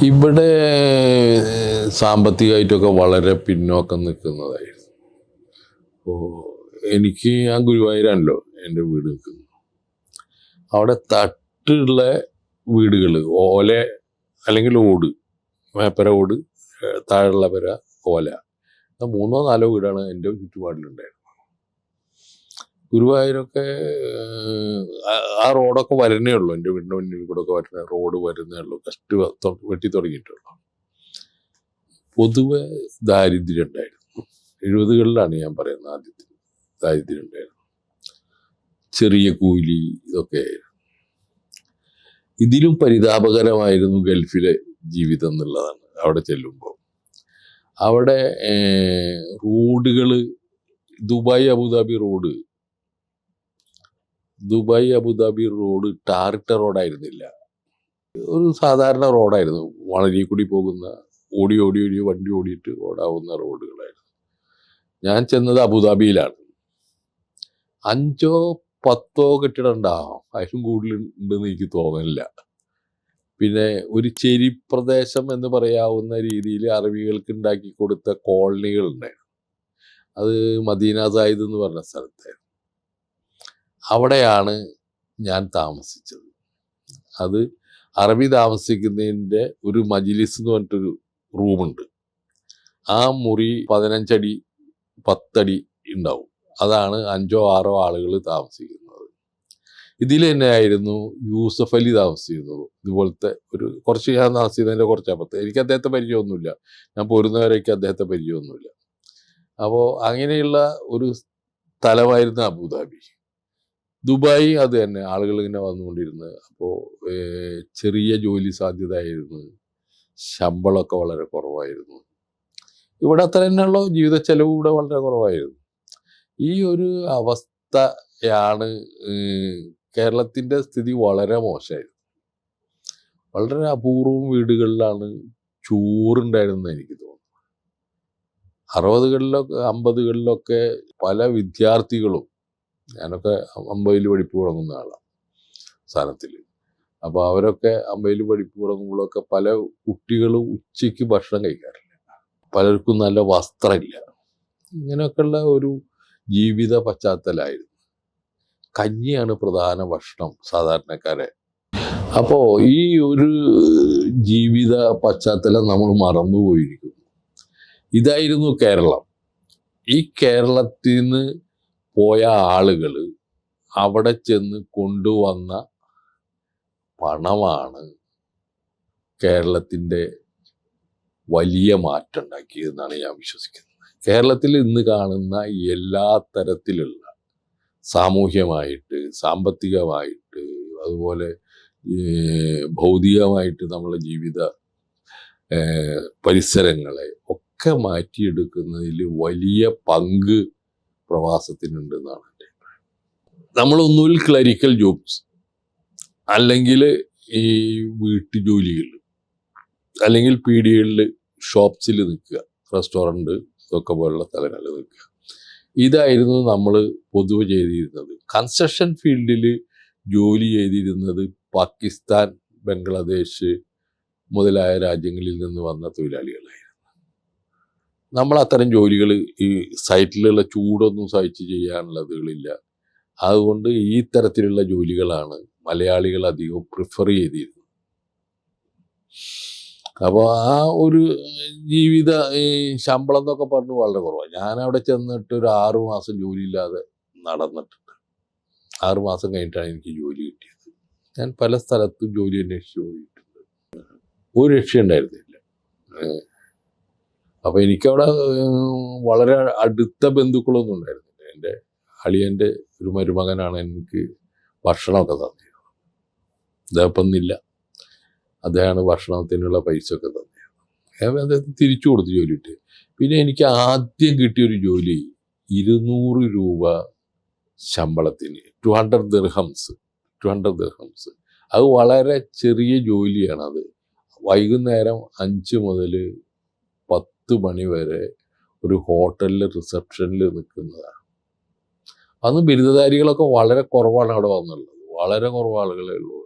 ഇവിടെ സാമ്പത്തികമായിട്ടൊക്കെ വളരെ പിന്നോക്കം നിൽക്കുന്നതായിരുന്നു. അപ്പോൾ ഞാൻ ഗുരുവായൂരാണല്ലോ എൻ്റെ വീട് നിൽക്കുന്നത്. അവിടെ തട്ടുള്ള വീടുകൾ, ഓല അല്ലെങ്കിൽ ഓട്, മേപ്പര ഓട്, താഴെയുള്ള പെര ഓല, 3-4 വീടാണ് എൻ്റെ ചുറ്റുപാടിലുണ്ടായിരുന്നത്. ഗുരുവായൂരൊക്കെ ആ റോഡൊക്കെ വരുന്നേ ഉള്ളൂ. എൻ്റെ വീടിൻ്റെ മുന്നിൽ കൂടെ ഒക്കെ വരുന്ന റോഡ് വരുന്നേ ഉള്ളൂ. വെട്ടി തുടങ്ങിയിട്ടുള്ളൂ. പൊതുവെ ദാരിദ്ര്യം ഉണ്ടായിരുന്നു. 70കളിലാണ് ഞാൻ പറയുന്നത്. ആദ്യത്തെ ദാരിദ്ര്യം ഉണ്ടായിരുന്നു. ചെറിയ കൂലി ഇതൊക്കെ ആയിരുന്നു. ഇതിലും പരിതാപകരമായിരുന്നു ഗൾഫിലെ ജീവിതം എന്നുള്ളതാണ്. അവിടെ ചെല്ലുമ്പോൾ അവിടെ റോഡുകൾ, ദുബായ് അബുദാബി റോഡ് ടാറിട്ട റോഡായിരുന്നില്ല. ഒരു സാധാരണ റോഡായിരുന്നു. വളരെ കൂടി പോകുന്ന, ഓടി വണ്ടി ഓടിയിട്ട് ഓടാവുന്ന റോഡുകളായിരുന്നു. ഞാൻ ചെന്നത് അബുദാബിയിലാണ്. 5-10 കെട്ടിടം ഉണ്ടാവും, അതിലും കൂടുതൽ ഉണ്ടെന്ന് എനിക്ക് തോന്നുന്നില്ല. പിന്നെ ഒരു ചെരിപ്രദേശം എന്ന് പറയാവുന്ന രീതിയിൽ അറബികൾക്ക് ഉണ്ടാക്കി കൊടുത്ത കോളനികൾ ഉണ്ടായിരുന്നു. അത് മദീന സായിദ് എന്ന് പറഞ്ഞ സ്ഥലത്തായിരുന്നു. അവിടെയാണ് ഞാൻ താമസിച്ചത്. അത് അറബി താമസിക്കുന്നതിൻ്റെ ഒരു മജ്ലിസ് എന്ന് പറഞ്ഞിട്ടൊരു റൂമുണ്ട്. ആ മുറി 15 അടി 10 അടി ഉണ്ടാവും. അതാണ് 5-6 ആളുകൾ താമസിക്കുന്നത്. ഇതിൽ തന്നെയായിരുന്നു യൂസഫ് അലി താമസിക്കുന്നത്. ഇതുപോലത്തെ കുറച്ച് ഞാൻ താമസിക്കുന്നതിൻ്റെ കുറച്ചപ്പുറത്ത്. എനിക്ക് അദ്ദേഹത്തെ പരിചയമൊന്നുമില്ല. ഞാൻ പോരുന്നവരേക്ക് അദ്ദേഹത്തെ പരിചയമൊന്നുമില്ല. അപ്പോൾ അങ്ങനെയുള്ള ഒരു സ്ഥലമായിരുന്നു അബുദാബി. ദുബായ് അത് തന്നെ, ആളുകൾ ഇങ്ങനെ വന്നുകൊണ്ടിരുന്നത്. അപ്പോൾ ചെറിയ ജോലി സാധ്യത ആയിരുന്നു. ശമ്പളമൊക്കെ വളരെ കുറവായിരുന്നു. ഇവിടെ അത്ര തന്നെയുള്ള ജീവിത ചെലവ് ഇവിടെ വളരെ കുറവായിരുന്നു. ഈ ഒരു അവസ്ഥയാണ്. കേരളത്തിൻ്റെ സ്ഥിതി വളരെ മോശമായിരുന്നു. വളരെ അപൂർവം വീടുകളിലാണ് ചോറുണ്ടായിരുന്നത് എനിക്ക് തോന്നുന്നു. 60കളിലൊക്കെ 50കളിലൊക്കെ പല വിദ്യാർത്ഥികളും, ഞാനൊക്കെ 50ൽ പഠിപ്പ് തുടങ്ങുന്ന ആളാണ് സ്ഥാനത്തിൽ. അപ്പോൾ അവരൊക്കെ 50ൽ പഠിപ്പ് തുടങ്ങുമ്പോഴൊക്കെ പല കുട്ടികളും ഉച്ചയ്ക്ക് ഭക്ഷണം കഴിക്കാറില്ല. പലർക്കും നല്ല വസ്ത്രമില്ല. ഇങ്ങനെയൊക്കെയുള്ള ഒരു ജീവിത പശ്ചാത്തലമായിരുന്നു. കഞ്ഞിയാണ് പ്രധാന ഭക്ഷണം സാധാരണക്കാരെ. അപ്പോൾ ഈ ഒരു ജീവിത പശ്ചാത്തലം നമ്മൾ മറന്നുപോയിരിക്കുന്നു. ഇതായിരുന്നു കേരളം. ഈ കേരളത്തിൽ നിന്ന് പോയ ആളുകൾ അവിടെ ചെന്ന് കൊണ്ടുവന്ന പണമാണ് കേരളത്തിൻ്റെ വലിയ മാറ്റം ഉണ്ടാക്കിയതെന്നാണ് ഞാൻ വിശ്വസിക്കുന്നത്. കേരളത്തിൽ ഇന്ന് കാണുന്ന എല്ലാ തരത്തിലുള്ള സാമൂഹ്യമായിട്ട്, സാമ്പത്തികമായിട്ട്, അതുപോലെ ഭൗതികമായിട്ട് നമ്മളെ ജീവിത പരിസരങ്ങളെ ഒക്കെ മാറ്റിയെടുക്കുന്നതിൽ വലിയ പങ്ക് പ്രവാസത്തിനുണ്ടെന്നാണ് എൻ്റെ അഭിപ്രായം. നമ്മളൊന്നുമിൽ ക്ലറിക്കൽ ജോബ്സ്, അല്ലെങ്കിൽ ഈ വീട്ടുജോലികൾ, അല്ലെങ്കിൽ പീടികകളിൽ ഷോപ്സിൽ നിൽക്കുക, റെസ്റ്റോറൻറ്റ് ഇതൊക്കെ പോലുള്ള സ്ഥലങ്ങളിൽ നിൽക്കുക. ഇതായിരുന്നു നമ്മൾ പൊതുവെ ചെയ്തിരുന്നത്. കൺസ്ട്രക്ഷൻ ഫീൽഡിൽ ജോലി ചെയ്തിരുന്നത് പാകിസ്ഥാൻ, ബംഗ്ലാദേശ് മുതലായ രാജ്യങ്ങളിൽ നിന്ന് വന്ന തൊഴിലാളികളായിരുന്നു. നമ്മൾ അത്തരം ജോലികൾ, ഈ സൈറ്റിലുള്ള ചൂടൊന്നും സഹിച്ച് ചെയ്യാനുള്ളതുകളില്ല. അതുകൊണ്ട് ഈ തരത്തിലുള്ള ജോലികളാണ് മലയാളികൾ അധികം പ്രിഫർ ചെയ്തിരുന്നത്. അപ്പോൾ ആ ഒരു ജീവിത ശമ്പളം എന്നൊക്കെ പറഞ്ഞ് വളരെ കുറവാണ്. ഞാനവിടെ ചെന്നിട്ട് ഒരു 6 മാസം ജോലിയില്ലാതെ നടന്നിട്ടുണ്ട്. 6 മാസം കഴിഞ്ഞിട്ടാണ് എനിക്ക് ജോലി കിട്ടിയത്. ഞാൻ പല സ്ഥലത്തും ജോലി അന്വേഷിച്ച് പോയിട്ടുണ്ട്. ഒരു രക്ഷയുണ്ടായിരുന്നില്ല. അപ്പോൾ എനിക്കവിടെ വളരെ അടുത്ത ബന്ധുക്കളൊന്നും ഉണ്ടായിരുന്നില്ല. എൻ്റെ അളിയൻ്റെ ഒരു മരുമകനാണ് എനിക്ക് ഭക്ഷണമൊക്കെ തന്നിരുന്നത്. അദ്ദേഹപ്പന്നില്ല. അദ്ദേഹമാണ് ഭക്ഷണത്തിനുള്ള പൈസ ഒക്കെ തന്നത്. അദ്ദേഹത്തിന് തിരിച്ചു കൊടുത്ത് ജോലി കിട്ടി. പിന്നെ എനിക്ക് ആദ്യം കിട്ടിയൊരു ജോലി 200 രൂപ ശമ്പളത്തിന്, 200 ദിർഹംസ്. അത് വളരെ ചെറിയ ജോലിയാണ്. അത് വൈകുന്നേരം 5 മുതൽ 10 മണി വരെ ഒരു ഹോട്ടലിൽ റിസപ്ഷനിൽ നിൽക്കുന്നതാണ്. അന്ന് ബിരുദധാരികളൊക്കെ വളരെ കുറവാണ് അവിടെ വന്നുള്ളത്. വളരെ കുറവ് ആളുകളേ ഉള്ളൂ.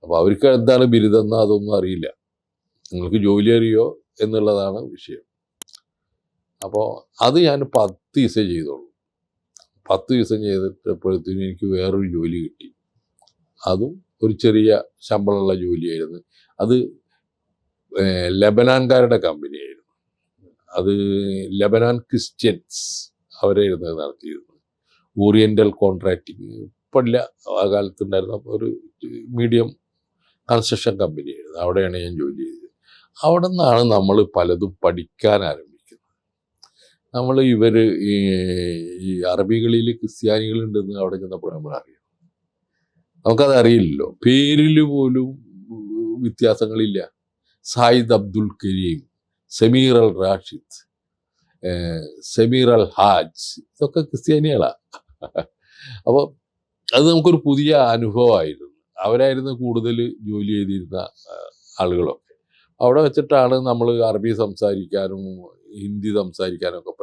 അപ്പോൾ അവർക്ക് എന്താണ് ബിരുദം എന്നോ അതൊന്നും അറിയില്ല. നിങ്ങൾക്ക് ജോലി അറിയോ എന്നുള്ളതാണ് വിഷയം. അപ്പോൾ അത് ഞാൻ 10 ദിവസം ചെയ്തോളൂ. 10 ദിവസം ചെയ്തിട്ടപ്പോഴത്തേനും എനിക്ക് വേറൊരു ജോലി കിട്ടി. അതും ഒരു ചെറിയ ശമ്പളമുള്ള ജോലിയായിരുന്നു. അത് ലെബനാൻകാരുടെ കമ്പനിയായിരുന്നു. അത് ലെബനാൻ ക്രിസ്ത്യൻസ് അവരായിരുന്നു അത് നടത്തിയിരുന്നത്. ഓറിയൻ്റൽ കോൺട്രാക്റ്റിങ് ഇപ്പോഴില്ല, ആ കാലത്തുണ്ടായിരുന്ന ഒരു മീഡിയം കൺസ്ട്രക്ഷൻ കമ്പനിയായിരുന്നു. അവിടെയാണ് ഞാൻ ജോലി ചെയ്തത്. അവിടെ നിന്നാണ് നമ്മൾ പലതും പഠിക്കാൻ ആരംഭിക്കുന്നത്. നമ്മൾ ഈ അറബികളിൽ ക്രിസ്ത്യാനികളുണ്ടെന്ന് അവിടെ ചെന്നപ്പോൾ നമ്മളറിയാം. നമുക്കത് അറിയില്ലല്ലോ. പേരിൽ പോലും വ്യത്യാസങ്ങളില്ല. സായിദ് അബ്ദുൽ കരീം, സമീർ അൽ റാഷിദ്, സമീർ അൽ ഹാജ്, ഇതൊക്കെ ക്രിസ്ത്യാനികളാണ്. അപ്പോൾ അത് നമുക്കൊരു പുതിയ അനുഭവമായിരുന്നു. അവരായിരുന്നു കൂടുതൽ ജോലി ചെയ്തിരുന്ന ആളുകളൊക്കെ. അവിടെ വെച്ചിട്ടാണ് നമ്മൾ അറബി സംസാരിക്കാനും ഹിന്ദി സംസാരിക്കാനും ഒക്കെ